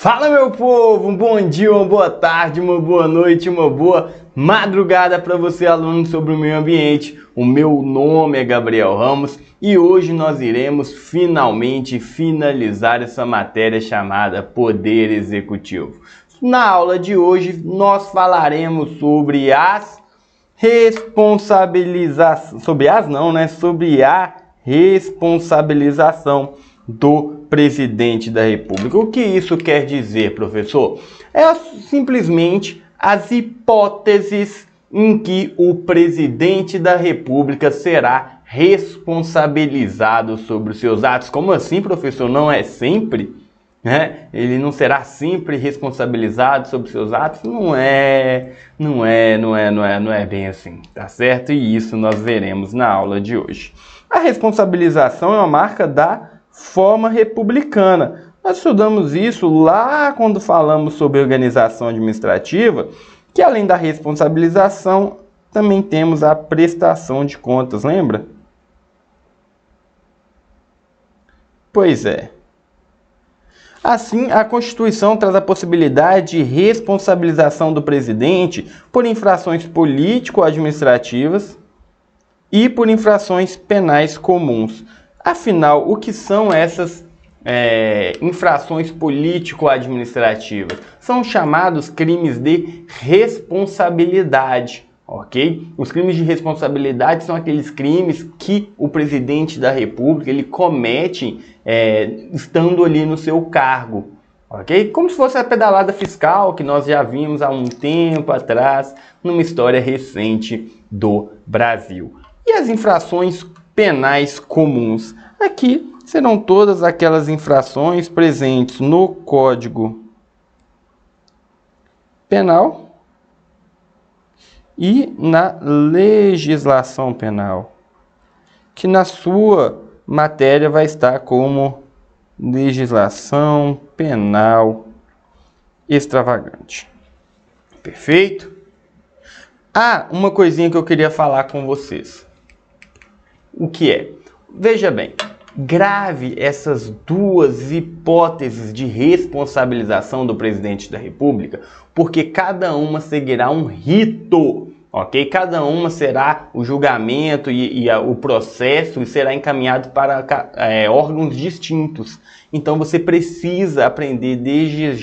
Fala, meu povo, um bom dia, uma boa tarde, uma boa noite, uma boa madrugada para você, aluno sobre o meio ambiente. O meu nome é Gabriel Ramos e hoje nós iremos finalmente finalizar essa matéria chamada Poder Executivo. Na aula de hoje nós falaremos sobre as responsabilização, sobre a responsabilização do presidente da República. O que isso quer dizer, professor? É simplesmente as hipóteses em que o presidente da República será responsabilizado sobre os seus atos. Como assim, professor? Não é sempre? Ele não será sempre responsabilizado sobre seus atos? Não é bem assim, tá certo? E isso nós veremos na aula de hoje. A responsabilização é uma marca da forma republicana. Nós estudamos isso lá quando falamos sobre organização administrativa, que além da responsabilização, também temos a prestação de contas, lembra? Pois é. Assim, a Constituição traz a possibilidade de responsabilização do presidente por infrações político-administrativas e por infrações penais comuns. Afinal, o que são essas infrações político-administrativas? São chamados crimes de responsabilidade, ok? Os crimes de responsabilidade são aqueles crimes que o presidente da República ele comete estando ali no seu cargo, ok? Como se fosse a pedalada fiscal que nós já vimos há um tempo atrás numa história recente do Brasil. E as infrações penais comuns? Aqui serão todas aquelas infrações presentes no Código Penal e na legislação penal, que na sua matéria vai estar como legislação penal extravagante. Perfeito? Uma coisinha que eu queria falar com vocês. O que é? Veja bem, grave essas duas hipóteses de responsabilização do presidente da República, porque cada uma seguirá um rito, ok? Cada uma será o julgamento e o processo será encaminhado para órgãos distintos. Então você precisa aprender desde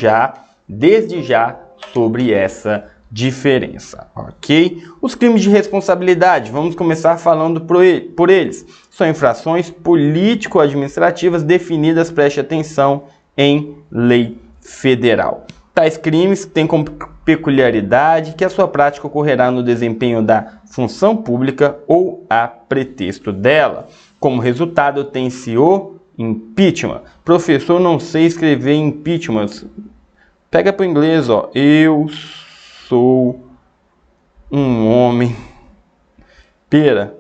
já sobre essa diferença, ok? Os crimes de responsabilidade, vamos começar falando por eles. São infrações político-administrativas definidas, preste atenção, em lei federal. Tais crimes têm como peculiaridade que a sua prática ocorrerá no desempenho da função pública ou a pretexto dela. Como resultado, tem-se o impeachment. Professor, não sei escrever impeachment. Pega para o inglês, ó. Eu sou um homem pera.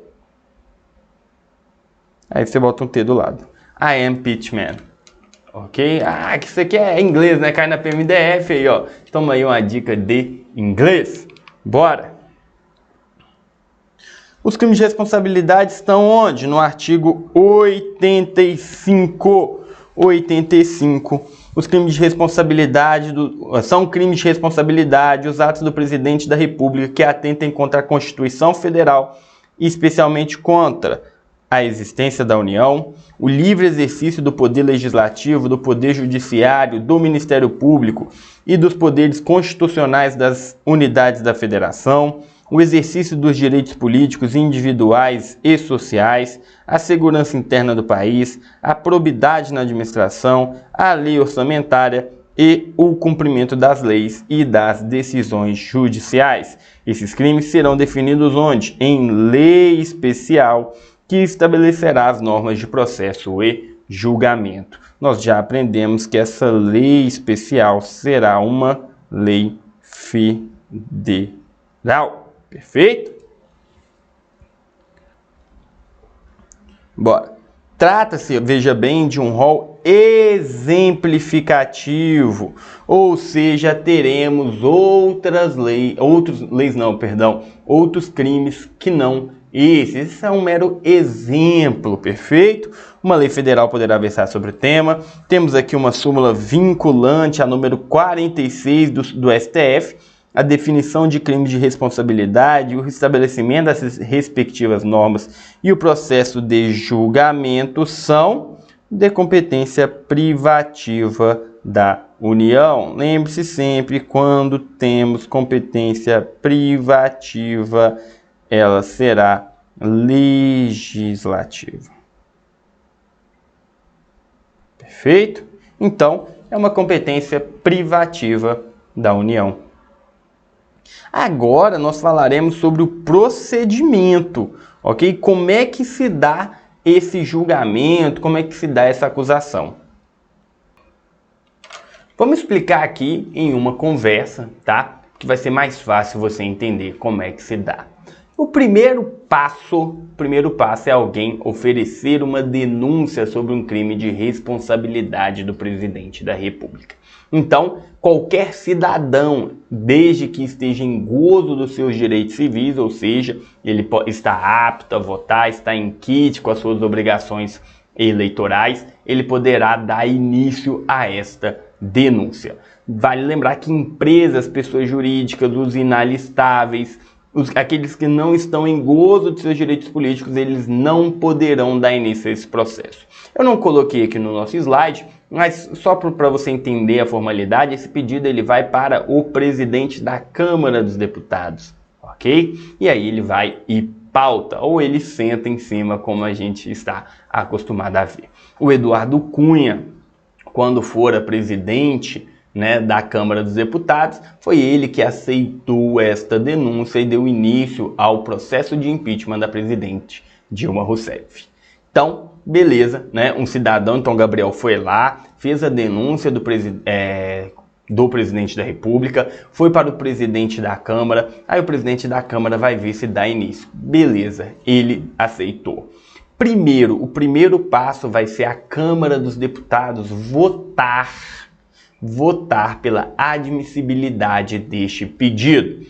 Aí você bota um T do lado. I am impeachment. Ok? Que isso aqui é inglês, né? Cai na PMDF aí, ó. Toma aí uma dica de inglês. Bora! Os crimes de responsabilidade estão onde? No artigo 85. 85. Os crimes de responsabilidade são crimes de responsabilidade os atos do presidente da República que atentem contra a Constituição Federal e especialmente contra a existência da União, o livre exercício do poder legislativo, do poder judiciário, do Ministério Público e dos poderes constitucionais das unidades da Federação, o exercício dos direitos políticos individuais e sociais, a segurança interna do país, a probidade na administração, a lei orçamentária e o cumprimento das leis e das decisões judiciais. Esses crimes serão definidos onde? Em lei especial que estabelecerá as normas de processo e julgamento. Nós já aprendemos que essa lei especial será uma lei federal. Perfeito? Bora. Trata-se, veja bem, de um rol exemplificativo, ou seja, teremos outros crimes que não Esse é um mero exemplo, perfeito? Uma lei federal poderá versar sobre o tema. Temos aqui uma súmula vinculante, a número 46 do STF, a definição de crime de responsabilidade, o estabelecimento das respectivas normas e o processo de julgamento são de competência privativa da União. Lembre-se sempre, quando temos competência privativa, ela será legislativa. Perfeito? Então, é uma competência privativa da União. Agora nós falaremos sobre o procedimento, ok? Como é que se dá esse julgamento, como é que se dá essa acusação? Vamos explicar aqui em uma conversa, tá? Que vai ser mais fácil você entender como é que se dá. O primeiro passo é alguém oferecer uma denúncia sobre um crime de responsabilidade do presidente da República. Então, qualquer cidadão, desde que esteja em gozo dos seus direitos civis, ou seja, ele está apto a votar, está em quite com as suas obrigações eleitorais, ele poderá dar início a esta denúncia. Vale lembrar que empresas, pessoas jurídicas, os inalistáveis, aqueles que não estão em gozo de seus direitos políticos, eles não poderão dar início a esse processo. Eu não coloquei aqui no nosso slide, mas só para você entender a formalidade, esse pedido ele vai para o presidente da Câmara dos Deputados, ok? E aí ele vai e pauta, ou ele senta em cima, como a gente está acostumado a ver. O Eduardo Cunha, quando fora presidente, né, da Câmara dos Deputados, foi ele que aceitou esta denúncia e deu início ao processo de impeachment da presidente Dilma Rousseff. Então, beleza, né? Um cidadão, então Gabriel, foi lá, fez a denúncia do presidente da República, foi para o presidente da Câmara, aí o presidente da Câmara vai ver se dá início. Beleza, ele aceitou. O primeiro passo vai ser a Câmara dos Deputados votar pela admissibilidade deste pedido.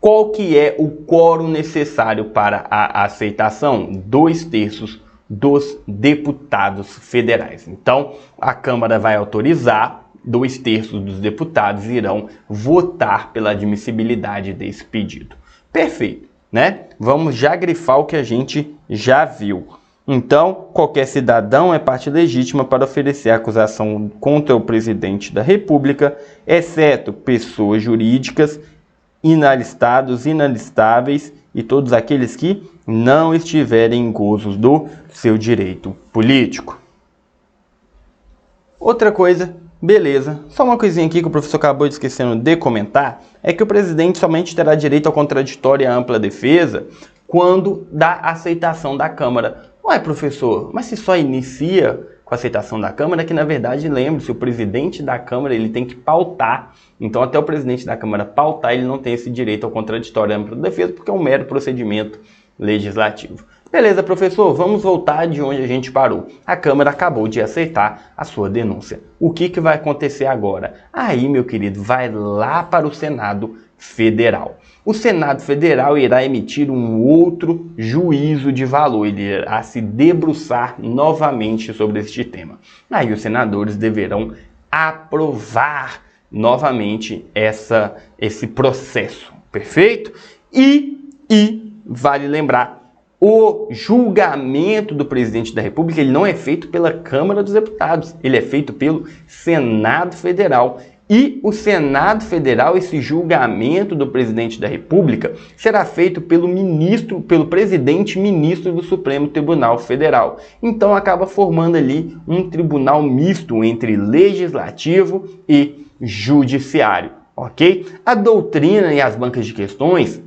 Qual que é o quórum necessário para a aceitação? 2/3 dos deputados federais. Então, a Câmara vai autorizar, 2/3 dos deputados irão votar pela admissibilidade desse pedido. Perfeito, né? Vamos já grifar o que a gente já viu. Então, qualquer cidadão é parte legítima para oferecer acusação contra o presidente da República, exceto pessoas jurídicas, inalistados, inalistáveis e todos aqueles que não estiverem em gozos do seu direito político. Outra coisa, beleza, só uma coisinha aqui que o professor acabou esquecendo de comentar, é que o presidente somente terá direito ao contraditório e à ampla defesa quando da aceitação da Câmara. Ué, professor, mas se só inicia com a aceitação da Câmara, que na verdade, lembre-se, o presidente da Câmara ele tem que pautar. Então, até o presidente da Câmara pautar, ele não tem esse direito ao contraditório e à ampla defesa, porque é um mero procedimento legislativo. Beleza, professor, vamos voltar de onde a gente parou. A Câmara acabou de aceitar a sua denúncia. O que vai acontecer agora? Aí, meu querido, vai lá para o Senado Federal. O Senado Federal irá emitir um outro juízo de valor, ele irá se debruçar novamente sobre este tema. Aí os senadores deverão aprovar novamente esse processo, perfeito? E vale lembrar, o julgamento do presidente da República ele não é feito pela Câmara dos Deputados, ele é feito pelo Senado Federal. E o Senado Federal, esse julgamento do presidente da República, será feito pelo presidente ministro do Supremo Tribunal Federal. Então acaba formando ali um tribunal misto entre legislativo e judiciário, ok? A doutrina e as bancas de questões,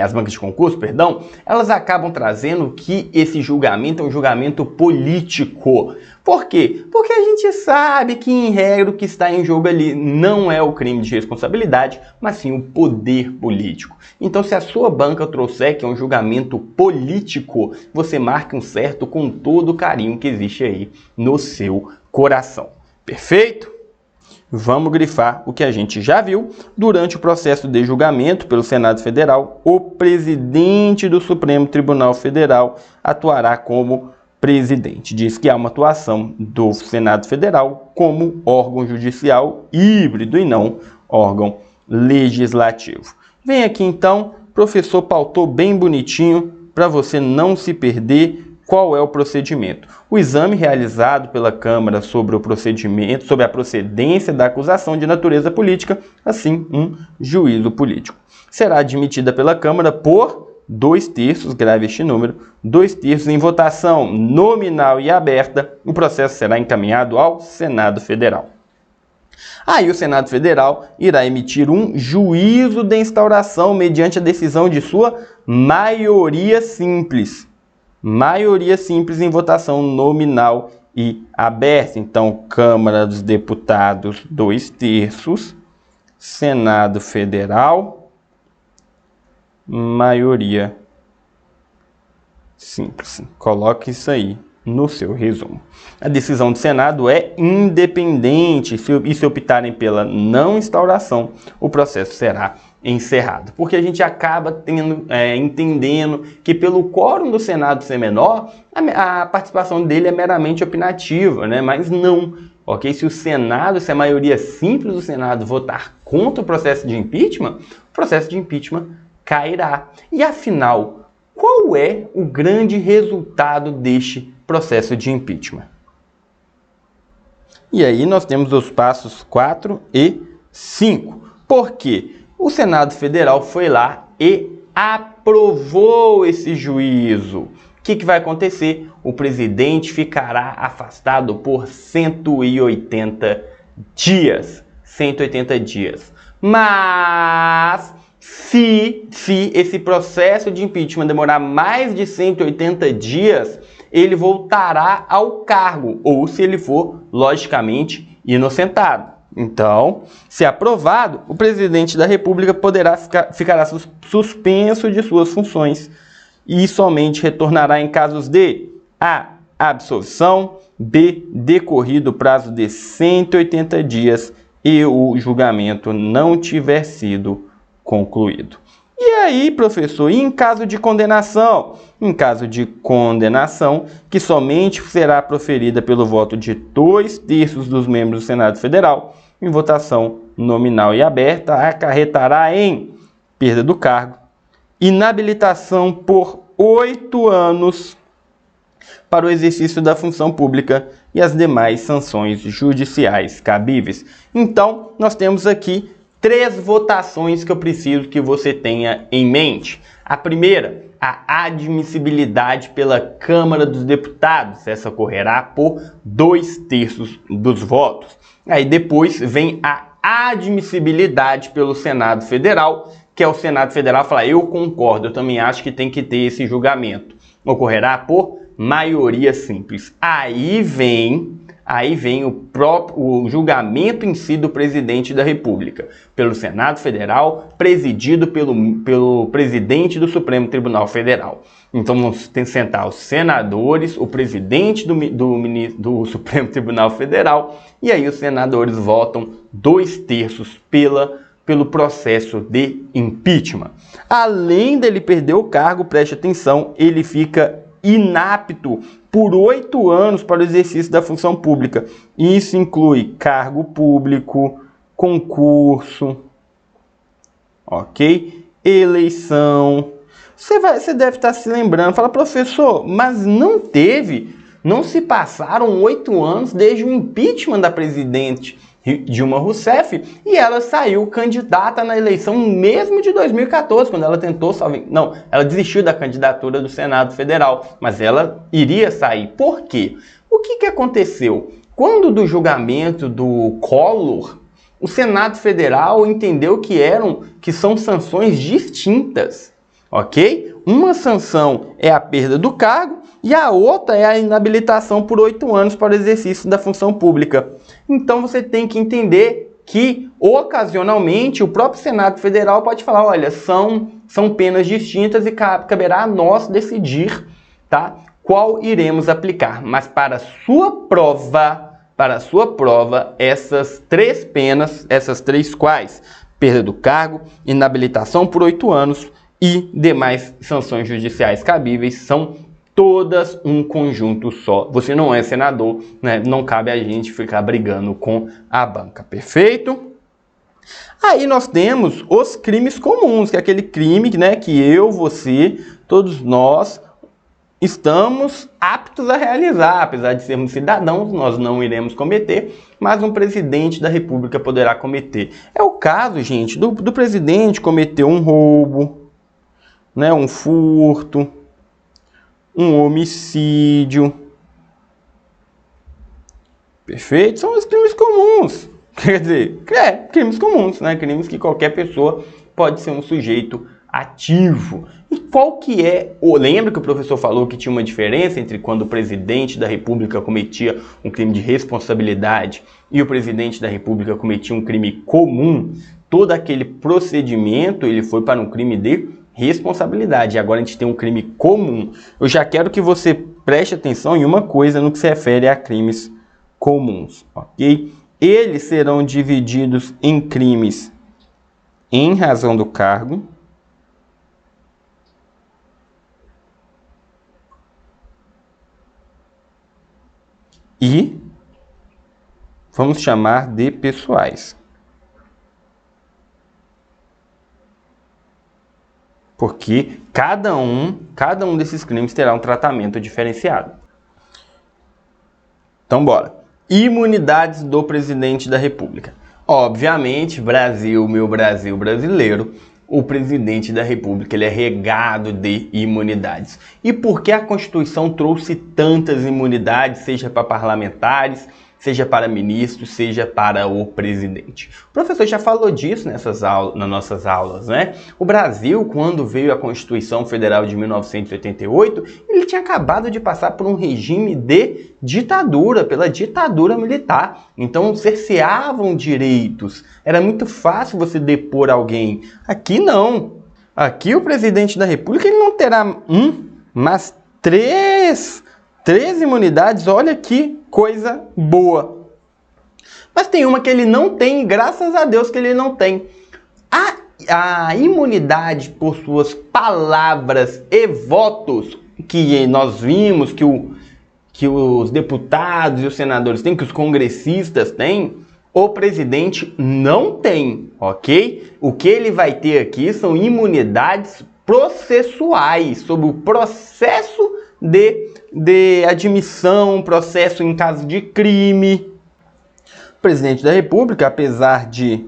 as bancas de concurso, perdão, elas acabam trazendo que esse julgamento é um julgamento político. Por quê? Porque a gente sabe que, em regra, o que está em jogo ali não é o crime de responsabilidade, mas sim o poder político. Então, se a sua banca trouxer que é um julgamento político, você marca um certo com todo o carinho que existe aí no seu coração. Perfeito? Vamos grifar o que a gente já viu. Durante o processo de julgamento pelo Senado Federal, o presidente do Supremo Tribunal Federal atuará como presidente. Diz que há uma atuação do Senado Federal como órgão judicial híbrido e não órgão legislativo. Vem aqui então, o professor pautou bem bonitinho para você não se perder. Qual é o procedimento? O exame realizado pela Câmara sobre o procedimento, sobre a procedência da acusação de natureza política, assim, um juízo político. Será admitida pela Câmara por 2/3, grave este número, 2/3 em votação nominal e aberta. O processo será encaminhado ao Senado Federal. Aí o Senado Federal irá emitir um juízo de instauração mediante a decisão de sua maioria simples. Maioria simples em votação nominal e aberta. Então, Câmara dos Deputados, 2/3, Senado Federal, maioria simples. Coloque isso aí no seu resumo. A decisão do Senado é independente e se optarem pela não instauração, o processo será encerrado. Porque a gente acaba entendendo que pelo quórum do Senado ser menor, a participação dele é meramente opinativa, né? Mas não. Ok? Se a maioria simples do Senado votar contra o processo de impeachment, o processo de impeachment cairá. E afinal, qual é o grande resultado deste processo de impeachment? E aí nós temos os passos 4 e 5. Por quê? O Senado Federal foi lá e aprovou esse juízo. O que vai acontecer? O presidente ficará afastado por 180 dias. 180 dias. Mas se esse processo de impeachment demorar mais de 180 dias, ele voltará ao cargo, ou se ele for, logicamente, inocentado. Então, se aprovado, o presidente da República ficará suspenso de suas funções e somente retornará em casos de A. Absolvição, B. Decorrido o prazo de 180 dias e o julgamento não tiver sido concluído. E aí, professor, e em caso de condenação? Em caso de condenação, que somente será proferida pelo voto de 2/3 dos membros do Senado Federal, em votação nominal e aberta, acarretará em perda do cargo, inabilitação por 8 anos para o exercício da função pública e as demais sanções judiciais cabíveis. Então, nós temos aqui 3 votações que eu preciso que você tenha em mente. A primeira, a admissibilidade pela Câmara dos Deputados. Essa ocorrerá por 2/3 dos votos. Aí depois vem a admissibilidade pelo Senado Federal, que é o Senado Federal falar, eu concordo, eu também acho que tem que ter esse julgamento. Ocorrerá por maioria simples. Aí vem o julgamento em si do presidente da República, pelo Senado Federal, presidido pelo presidente do Supremo Tribunal Federal. Então vamos sentar os senadores, o presidente do Supremo Tribunal Federal, e aí os senadores votam 2/3 pelo processo de impeachment. Além dele perder o cargo, preste atenção, ele fica inapto por 8 anos para o exercício da função pública. Isso inclui cargo público, concurso, ok? Eleição. Você deve estar se lembrando, fala, professor, mas não se passaram 8 anos desde o impeachment da presidente Dilma Rousseff e ela saiu candidata na eleição mesmo de 2014, quando ela tentou ela desistiu da candidatura do Senado Federal, mas ela iria sair. Por quê? O que aconteceu? Quando do julgamento do Collor, o Senado Federal entendeu que são sanções distintas, ok? Uma sanção é a perda do cargo e a outra é a inabilitação por 8 anos para o exercício da função pública. Então você tem que entender que, ocasionalmente, o próprio Senado Federal pode falar, olha, são penas distintas e caberá a nós decidir, tá, qual iremos aplicar. Mas para sua prova, para a sua prova essas 3 penas, essas 3 quais? Perda do cargo, inabilitação por 8 anos e demais sanções judiciais cabíveis, são todas um conjunto só. Você não é senador, né? Não cabe a gente ficar brigando com a banca, perfeito? Aí nós temos os crimes comuns, que é aquele crime, né, que eu, você, todos nós estamos aptos a realizar. Apesar de sermos cidadãos, nós não iremos cometer, mas um presidente da República poderá cometer. É o caso, gente, do presidente cometer um roubo, né, um furto, um homicídio. Perfeito? São os crimes comuns. Quer dizer, crimes comuns, né? Crimes que qualquer pessoa pode ser um sujeito ativo. E qual que é... Lembra que o professor falou que tinha uma diferença entre quando o presidente da República cometia um crime de responsabilidade e o presidente da República cometia um crime comum? Todo aquele procedimento, ele foi para um crime de responsabilidade. E agora a gente tem um crime comum. Eu já quero que você preste atenção em uma coisa no que se refere a crimes comuns, ok? Eles serão divididos em crimes em razão do cargo e vamos chamar de pessoais. Porque cada um desses crimes terá um tratamento diferenciado. Então, bora. Imunidades do presidente da República. Obviamente, Brasil, meu Brasil brasileiro, o presidente da República ele é regado de imunidades. E por que a Constituição trouxe tantas imunidades, seja para parlamentares, seja para ministros, seja para o presidente? O professor já falou disso nas nossas aulas, né? O Brasil, quando veio a Constituição Federal de 1988, ele tinha acabado de passar por um regime de ditadura, pela ditadura militar. Então, cerceavam direitos. Era muito fácil você depor alguém. Aqui não. Aqui o presidente da República ele não terá mas três imunidades. Olha que coisa boa. Mas tem uma que ele não tem, graças a Deus que ele não tem. A imunidade por suas palavras e votos, que nós vimos que os deputados e os senadores têm, que os congressistas têm, o presidente não tem, ok? O que ele vai ter aqui são imunidades processuais, sobre o processo de admissão, processo em caso de crime. O presidente da República, apesar de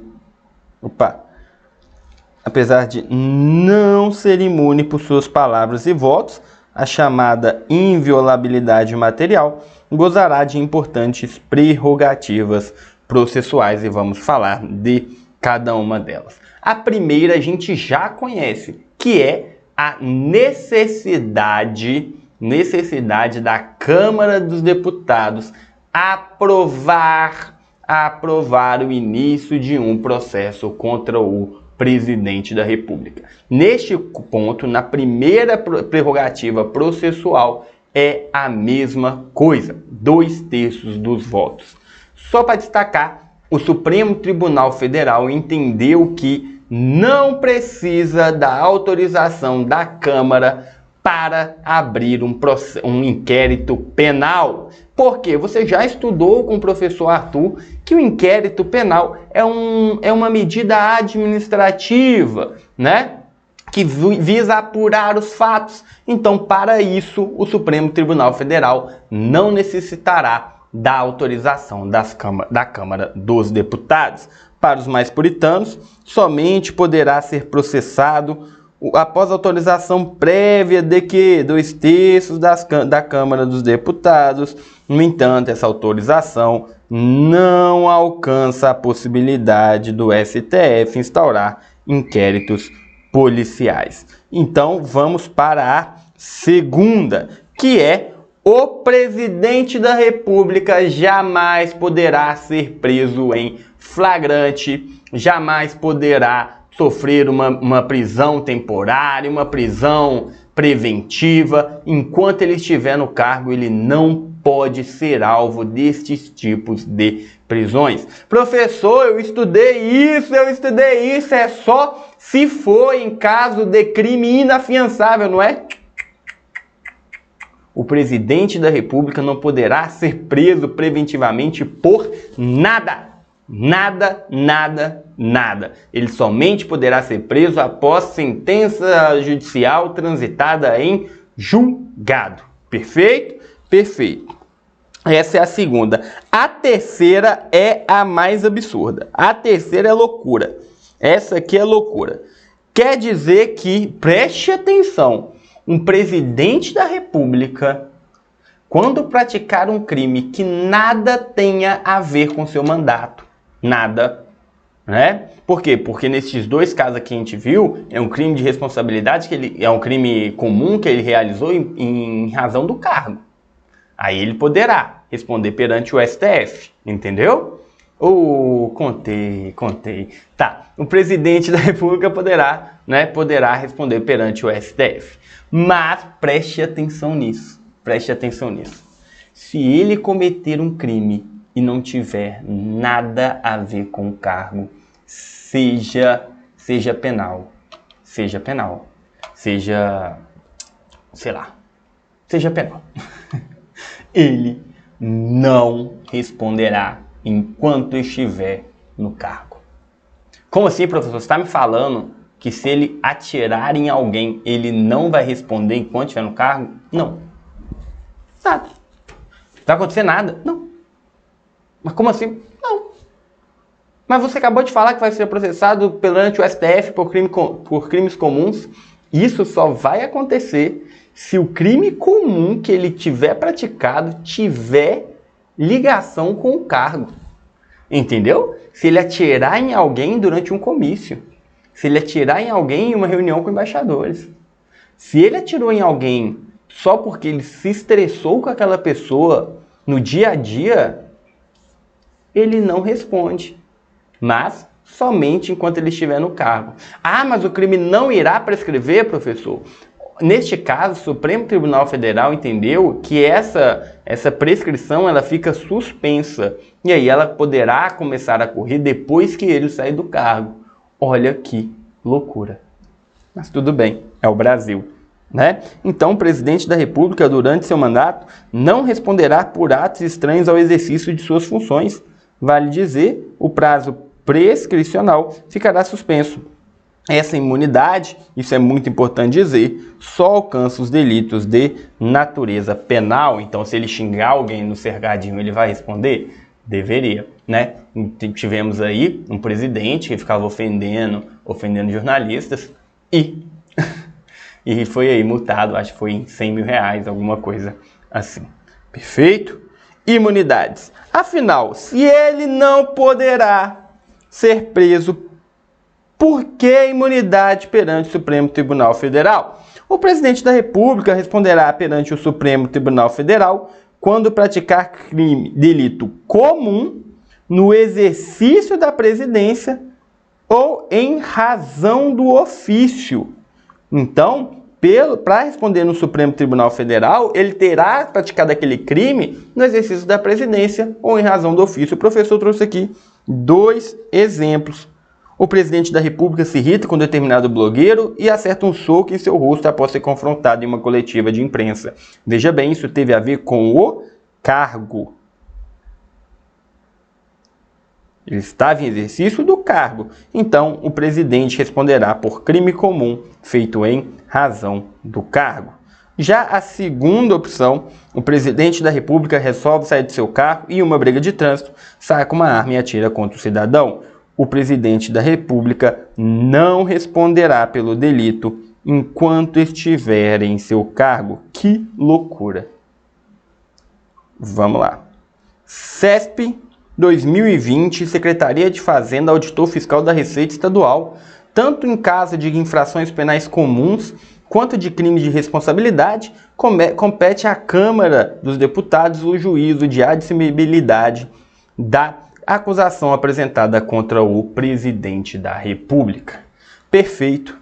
não ser imune por suas palavras e votos, a chamada inviolabilidade material, gozará de importantes prerrogativas processuais e vamos falar de cada uma delas. A primeira a gente já conhece, que é a necessidade da Câmara dos Deputados aprovar o início de um processo contra o presidente da República. Neste ponto, na primeira prerrogativa processual, é a mesma coisa, 2/3 dos votos. Só para destacar, o Supremo Tribunal Federal entendeu que não precisa da autorização da Câmara para abrir um inquérito penal. Porque você já estudou com o professor Arthur que o inquérito penal é uma medida administrativa, né? Que visa apurar os fatos. Então, para isso, o Supremo Tribunal Federal não necessitará da autorização da Câmara dos Deputados. Para os mais puritanos, somente poderá ser processado após autorização prévia de que 2/3 da Câmara dos Deputados. No entanto, essa autorização não alcança a possibilidade do STF instaurar inquéritos policiais. Então, vamos para a segunda, que é: o presidente da República jamais poderá ser preso em flagrante, jamais poderá sofrer uma prisão temporária, uma prisão preventiva. Enquanto ele estiver no cargo, ele não pode ser alvo destes tipos de prisões. Professor, eu estudei isso, é só se for em caso de crime inafiançável, não é? O presidente da República não poderá ser preso preventivamente por nada. Nada, nada, nada. Ele somente poderá ser preso após sentença judicial transitada em julgado. Perfeito? Perfeito. Essa é a segunda. A terceira é a mais absurda. A terceira é loucura. Essa aqui é loucura. Quer dizer que, preste atenção, um presidente da República, quando praticar um crime que nada tenha a ver com seu mandato, nada, né? Por quê? Porque nesses dois casos que a gente viu, é um crime de responsabilidade, é um crime comum que ele realizou em razão do cargo. Aí ele poderá responder perante o STF, entendeu? Contei. Tá, o presidente da República poderá responder perante o STF. Mas preste atenção nisso, Se ele cometer um crime e não tiver nada a ver com o cargo, seja penal, seja penal, ele não responderá enquanto estiver no cargo. Como assim, professor? Você está me falando que se ele atirar em alguém, ele não vai responder enquanto estiver no cargo? Não. Nada. Não vai acontecer nada? Não. Mas como assim? Não. Mas você acabou de falar que vai ser processado perante o STF por crimes comuns. Isso só vai acontecer se o crime comum que ele tiver praticado tiver ligação com o cargo. Entendeu? Se ele atirar em alguém durante um comício. Se ele atirar em alguém em uma reunião com embaixadores. Se ele atirou em alguém só porque ele se estressou com aquela pessoa no dia a dia, ele não responde. Mas somente enquanto ele estiver no cargo. Ah, mas o crime não irá prescrever, professor? Neste caso, o Supremo Tribunal Federal entendeu que essa prescrição ela fica suspensa. E aí ela poderá começar a correr depois que ele sair do cargo. Olha que loucura. Mas tudo bem, é o Brasil, né? Então, o presidente da República, durante seu mandato, não responderá por atos estranhos ao exercício de suas funções. Vale dizer, o prazo prescricional ficará suspenso. Essa imunidade, isso é muito importante dizer, só alcança os delitos de natureza penal. Então, se ele xingar alguém no cercadinho, ele vai responder? Deveria, né? Tivemos aí um presidente que ficava ofendendo jornalistas e foi aí multado, acho que foi em R$100 mil, alguma coisa assim. Perfeito? Imunidades. Afinal, se ele não poderá ser preso, por que imunidade perante o Supremo Tribunal Federal? O presidente da República responderá perante o Supremo Tribunal Federal quando praticar delito comum no exercício da presidência ou em razão do ofício. Então, para responder no Supremo Tribunal Federal, ele terá praticado aquele crime no exercício da presidência ou em razão do ofício. O professor trouxe aqui 2 exemplos. O presidente da República se irrita com determinado blogueiro e acerta um soco em seu rosto após ser confrontado em uma coletiva de imprensa. Veja bem, isso teve a ver com o cargo. Ele estava em exercício do cargo. Então, o presidente responderá por crime comum feito em razão do cargo. Já a segunda opção, o presidente da República resolve sair do seu cargo e, em uma briga de trânsito, saca uma arma e atira contra o cidadão. O presidente da República não responderá pelo delito enquanto estiver em seu cargo. Que loucura! Vamos lá. CESP 2020, Secretaria de Fazenda, Auditor Fiscal da Receita Estadual, tanto em caso de infrações penais comuns quanto de crime de responsabilidade, compete à Câmara dos Deputados o juízo de admissibilidade da acusação apresentada contra o presidente da República. Perfeito,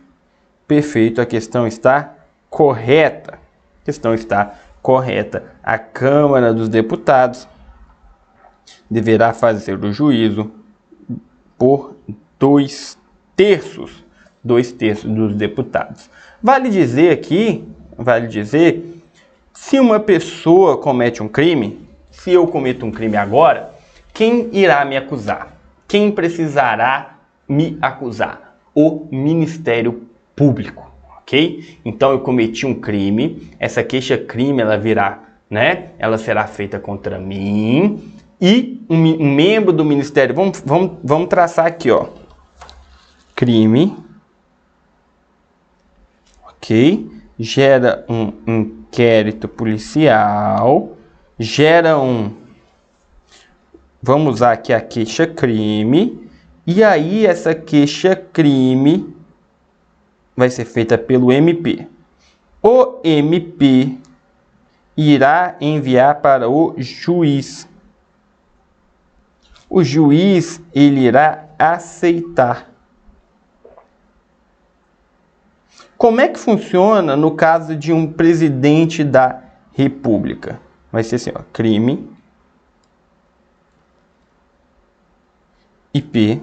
perfeito, a questão está correta. correta. A Câmara dos Deputados deverá fazer o juízo por 2/3 dos deputados. Vale dizer, se uma pessoa comete um crime, se eu cometo um crime agora, quem irá me acusar? Quem precisará me acusar? O Ministério Público, ok? Então eu cometi um crime, essa queixa-crime ela virá, né? Ela será feita contra mim e um membro do Ministério, vamos traçar aqui, ó, crime, ok? Gera um inquérito policial, gera vamos usar aqui a queixa-crime, e aí essa queixa-crime vai ser feita pelo MP. O MP irá enviar para o juiz. O juiz, ele irá aceitar. Como é que funciona no caso de um presidente da República? Vai ser assim, ó, crime, IP,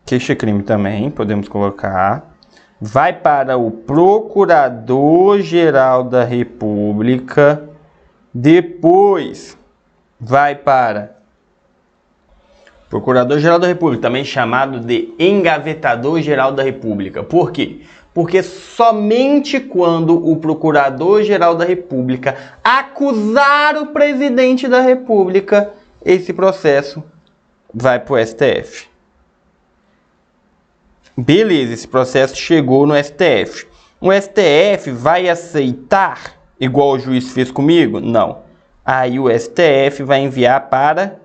queixa-crime também, podemos colocar, vai para o Procurador-Geral da República, depois vai para Procurador-Geral da República, também chamado de Engavetador-Geral da República. Por quê? Porque somente quando o Procurador-Geral da República acusar o Presidente da República, esse processo vai para o STF. Beleza, esse processo chegou no STF. O STF vai aceitar, igual o juiz fez comigo? Não. Aí o STF vai enviar para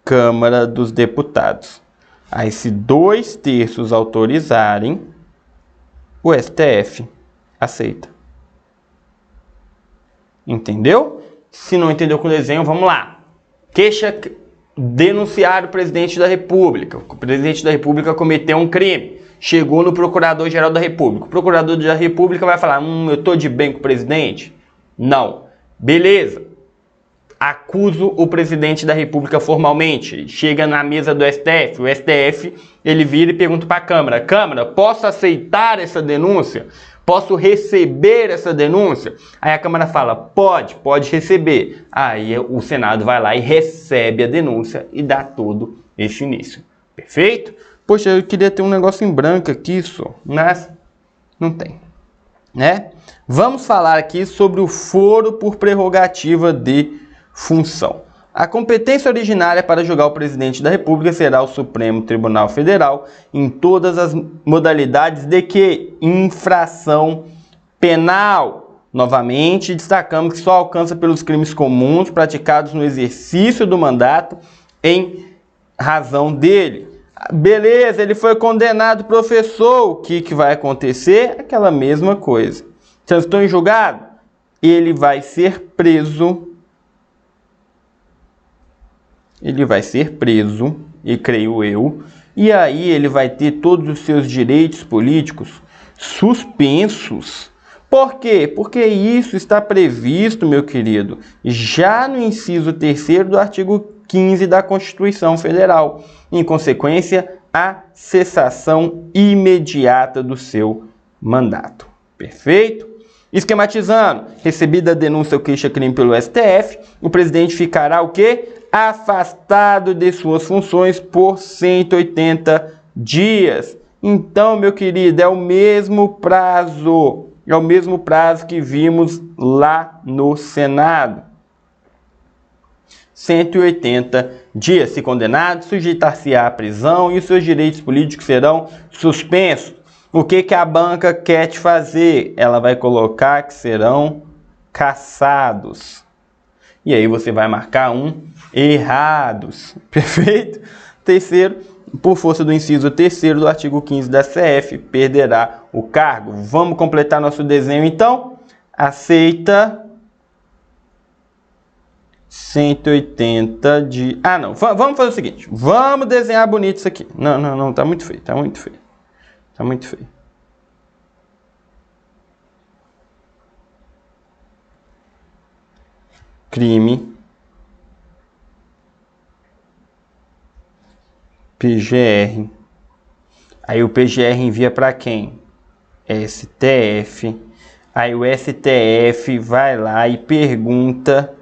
Câmara dos Deputados. Aí se 2/3 autorizarem, o STF aceita. Entendeu? Se não entendeu com o desenho, vamos lá. Denunciar o presidente da República. O presidente da República cometeu um crime. Chegou no Procurador-Geral da República. O Procurador da República vai falar, eu tô de bem com o presidente? Não. Beleza. Acuso o presidente da República formalmente. Chega na mesa do STF. O STF, ele vira e pergunta para a Câmara. Câmara, posso aceitar essa denúncia? Posso receber essa denúncia? Aí a Câmara fala, pode receber. Aí o Senado vai lá e recebe a denúncia e dá todo esse início. Perfeito? Poxa, eu queria ter um negócio em branco aqui só, mas não tem, né? Vamos falar aqui sobre o foro por prerrogativa de função. A competência originária para julgar o presidente da República será o Supremo Tribunal Federal em todas as modalidades de que? Infração penal. Novamente, destacamos que só alcança pelos crimes comuns praticados no exercício do mandato em razão dele. Beleza, ele foi condenado, professor. O que vai acontecer? Aquela mesma coisa. Transitou em julgado? Ele vai ser preso. E creio eu, e aí ele vai ter todos os seus direitos políticos suspensos. Por quê? Porque isso está previsto, meu querido, já no inciso 3º do artigo 15 da Constituição Federal. Em consequência, a cessação imediata do seu mandato. Perfeito? Esquematizando, recebida a denúncia ou queixa-crime pelo STF, o presidente ficará o quê? Afastado de suas funções por 180 dias. Então, meu querido, é o mesmo prazo que vimos lá no Senado. 180 dias. Se condenado, sujeitar-se-á à prisão e os seus direitos políticos serão suspensos. O que a banca quer te fazer? Ela vai colocar que serão cassados. E aí você vai marcar errados. Perfeito? Terceiro, por força do inciso 3º do artigo 15 da CF, perderá o cargo. Vamos completar nosso desenho então? Aceita 180 de... não. Vamos fazer o seguinte. Vamos desenhar bonito isso aqui. Não. Tá muito feio. crime PGR. Aí o PGR envia para quem? STF. Aí o STF vai lá e pergunta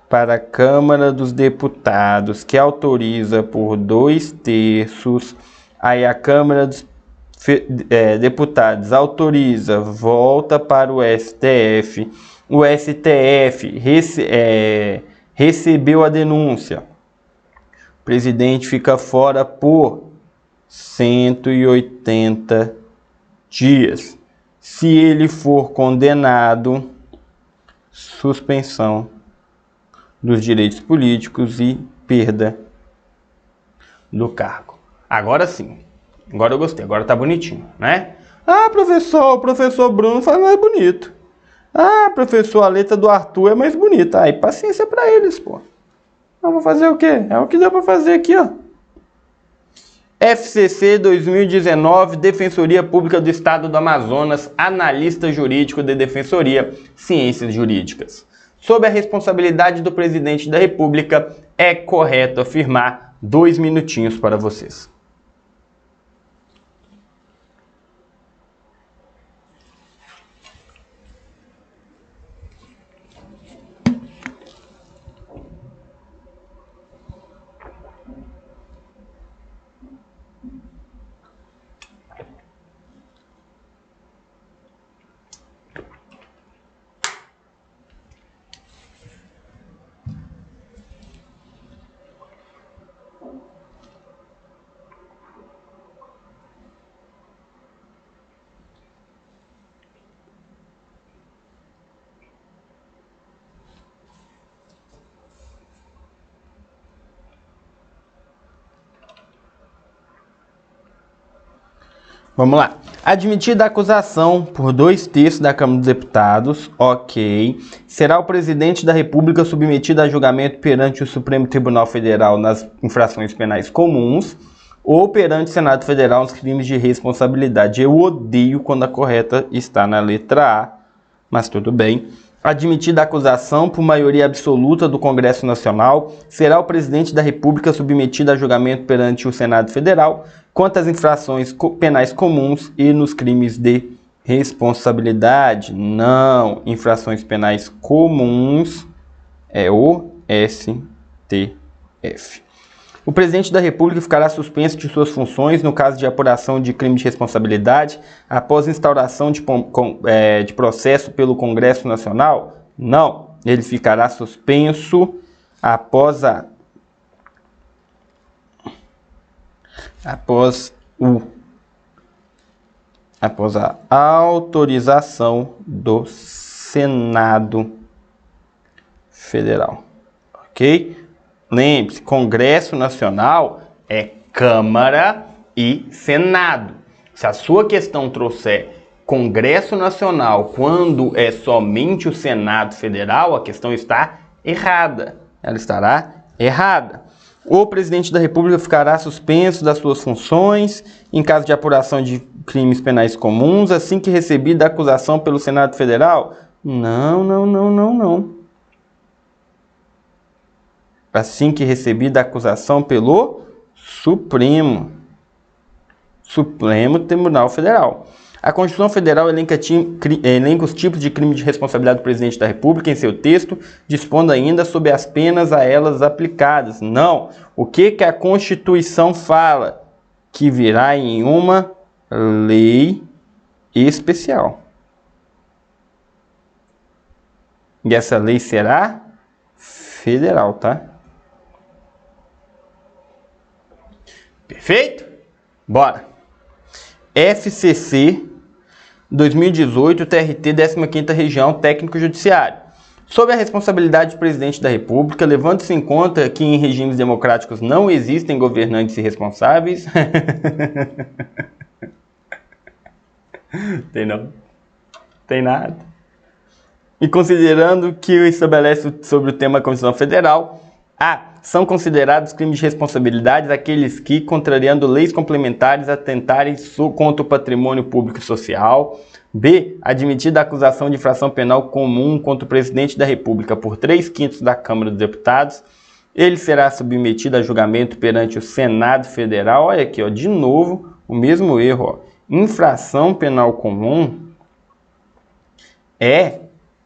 para a Câmara dos Deputados, que autoriza por 2/3. Aí a Câmara dos Deputados autoriza, volta para o STF. O STF recebeu a denúncia. O presidente fica fora por 180 dias. Se ele for condenado, suspensão dos direitos políticos e perda do cargo. Agora sim. Agora eu gostei. Agora tá bonitinho, né? Ah, professor, o professor Bruno faz mais bonito. Ah, professor, a letra do Arthur é mais bonita. Aí, paciência pra eles, pô. Eu vou fazer o quê? É o que dá pra fazer aqui, ó. FCC 2019, Defensoria Pública do Estado do Amazonas, analista jurídico de Defensoria, Ciências Jurídicas. Sob a responsabilidade do Presidente da República, é correto afirmar 2 minutinhos para vocês. Vamos lá. Admitida a acusação por 2/3 da Câmara dos Deputados, ok. Será o Presidente da República submetido a julgamento perante o Supremo Tribunal Federal nas infrações penais comuns ou perante o Senado Federal nos crimes de responsabilidade. Eu odeio quando a correta está na letra A, mas tudo bem. Admitida a acusação por maioria absoluta do Congresso Nacional, será o Presidente da República submetido a julgamento perante o Senado Federal quanto às infrações penais comuns e nos crimes de responsabilidade. Não, infrações penais comuns é o STF. O Presidente da República ficará suspenso de suas funções no caso de apuração de crime de responsabilidade após instauração de processo pelo Congresso Nacional? Não, ele ficará suspenso após a autorização do Senado Federal, ok? Lembre-se, Congresso Nacional é Câmara e Senado. Se a sua questão trouxer Congresso Nacional quando é somente o Senado Federal, a questão está errada. Ela estará errada. O Presidente da República ficará suspenso das suas funções em caso de apuração de crimes penais comuns assim que recebida a acusação pelo Senado Federal? Não. Assim que recebida a acusação pelo Supremo Tribunal Federal. A Constituição Federal elenca os tipos de crime de responsabilidade do Presidente da República em seu texto, dispondo ainda sobre as penas a elas aplicadas. Não. O que a Constituição fala? Que virá em uma lei especial. E essa lei será federal, tá? Perfeito? Bora! FCC 2018, TRT 15ª Região Técnico Judiciário. Sob a responsabilidade do Presidente da República, levando-se em conta que em regimes democráticos não existem governantes irresponsáveis. Tem não? Tem nada. E considerando que estabelece sobre o tema da Constituição Federal, a São considerados crimes de responsabilidade aqueles que, contrariando leis complementares, atentarem contra o patrimônio público e social. B. Admitida a acusação de infração penal comum contra o presidente da República por 3/5 da Câmara dos Deputados, ele será submetido a julgamento perante o Senado Federal. Olha aqui, ó, de novo, o mesmo erro. Ó. Infração penal comum é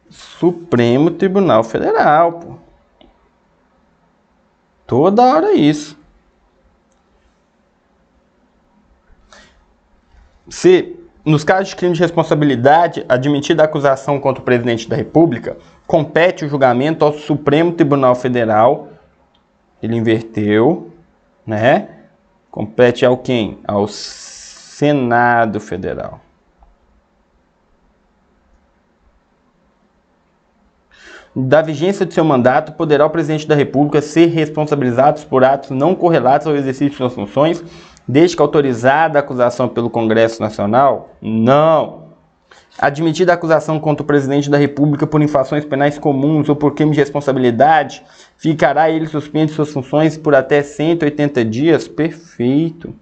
Supremo Tribunal Federal, pô. Toda hora isso. Se, nos casos de crime de responsabilidade, admitida a acusação contra o presidente da República, compete o julgamento ao Supremo Tribunal Federal. Ele inverteu, né? Compete ao quem? Ao Senado Federal. Da vigência de seu mandato, poderá o presidente da República ser responsabilizado por atos não correlatos ao exercício de suas funções, desde que autorizada a acusação pelo Congresso Nacional? Não. Admitida a acusação contra o presidente da República por infrações penais comuns ou por crime de responsabilidade, ficará ele suspenso de suas funções por até 180 dias? Perfeito.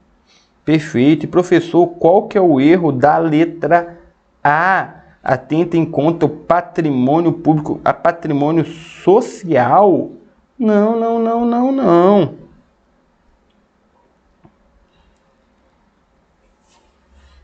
Perfeito. E professor, qual que é o erro da letra A? Atenta em conta o patrimônio público, a patrimônio social? Não, não, não, não, não.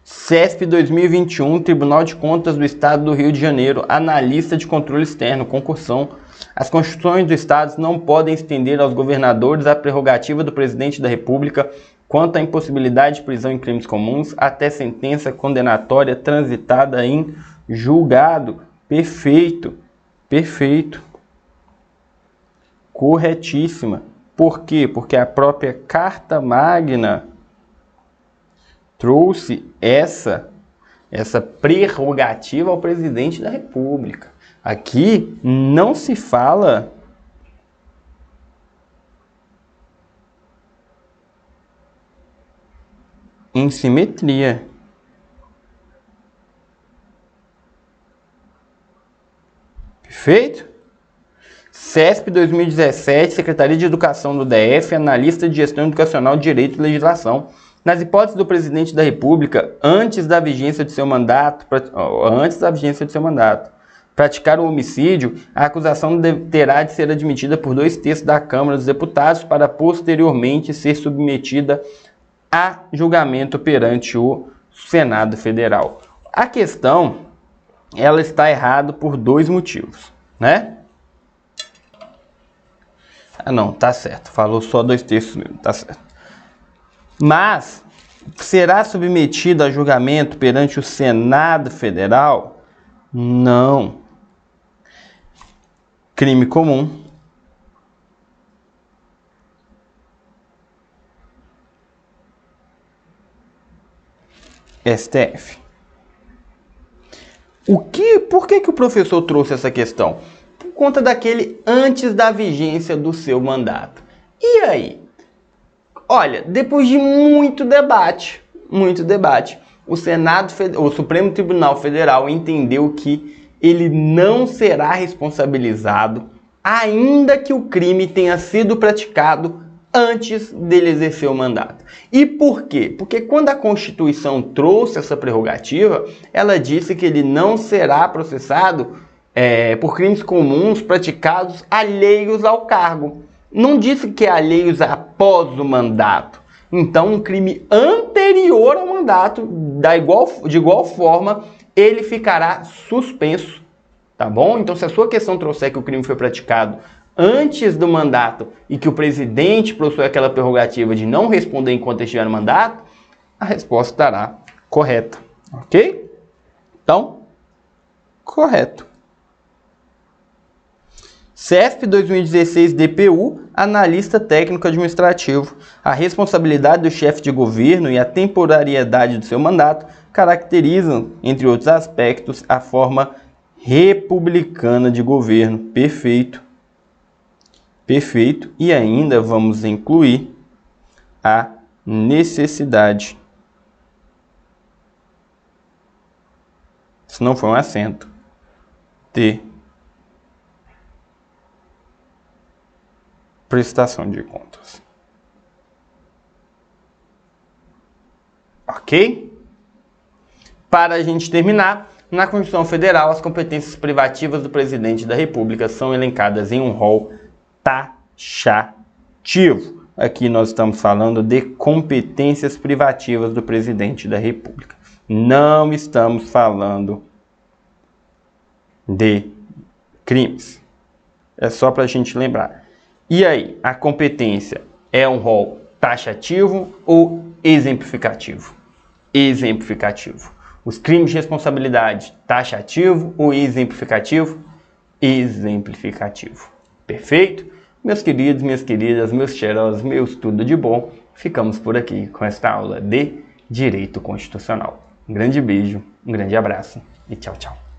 CESP 2021, Tribunal de Contas do Estado do Rio de Janeiro, analista de controle externo, concursão. As Constituições do Estado não podem estender aos governadores a prerrogativa do presidente da República quanto à impossibilidade de prisão em crimes comuns até sentença condenatória transitada em julgado. Perfeito, perfeito. Corretíssima. Por quê? Porque a própria Carta Magna trouxe essa prerrogativa ao presidente da República. Aqui não se fala em simetria. Perfeito? CESP 2017, Secretaria de Educação do DF, analista de gestão educacional, direito e legislação. Nas hipóteses do presidente da República, antes da vigência de seu mandato, praticar o homicídio, a acusação terá de ser admitida por 2/3 da Câmara dos Deputados para posteriormente ser submetida a julgamento perante o Senado Federal. A questão, ela está errada por 2 motivos, né? Ah, não, tá certo. Falou só 2/3 mesmo, tá certo. Mas será submetido a julgamento perante o Senado Federal? Não. Crime comum. STF. Por que o professor trouxe essa questão? Por conta daquele antes da vigência do seu mandato. E aí? Olha, depois de muito debate, o Supremo Tribunal Federal entendeu que ele não será responsabilizado ainda que o crime tenha sido praticado antes dele exercer o mandato. E por quê? Porque quando a Constituição trouxe essa prerrogativa, ela disse que ele não será processado por crimes comuns praticados alheios ao cargo. Não disse que é alheios após o mandato. Então, um crime anterior ao mandato, de igual forma, ele ficará suspenso, tá bom? Então, se a sua questão trouxer que o crime foi praticado antes do mandato e que o presidente possui aquela prerrogativa de não responder enquanto estiver no mandato, a resposta estará correta, ok? Então, correto. CESP 2016 DPU, analista técnico administrativo. A responsabilidade do chefe de governo e a temporariedade do seu mandato caracterizam, entre outros aspectos, a forma republicana de governo. Perfeito. Perfeito. E ainda vamos incluir a necessidade. Se não for um acento. Ter prestação de contas. Ok? Para a gente terminar, na Constituição Federal, as competências privativas do Presidente da República são elencadas em um rol taxativo. Aqui nós estamos falando de competências privativas do Presidente da República. Não estamos falando de crimes. É só para a gente lembrar. E aí, a competência é um rol taxativo ou exemplificativo? Exemplificativo. Os crimes de responsabilidade, taxativo ou exemplificativo? Exemplificativo. Perfeito? Meus queridos, minhas queridas, meus cheirosos, meus tudo de bom, ficamos por aqui com esta aula de Direito Constitucional. Um grande beijo, um grande abraço e tchau, tchau.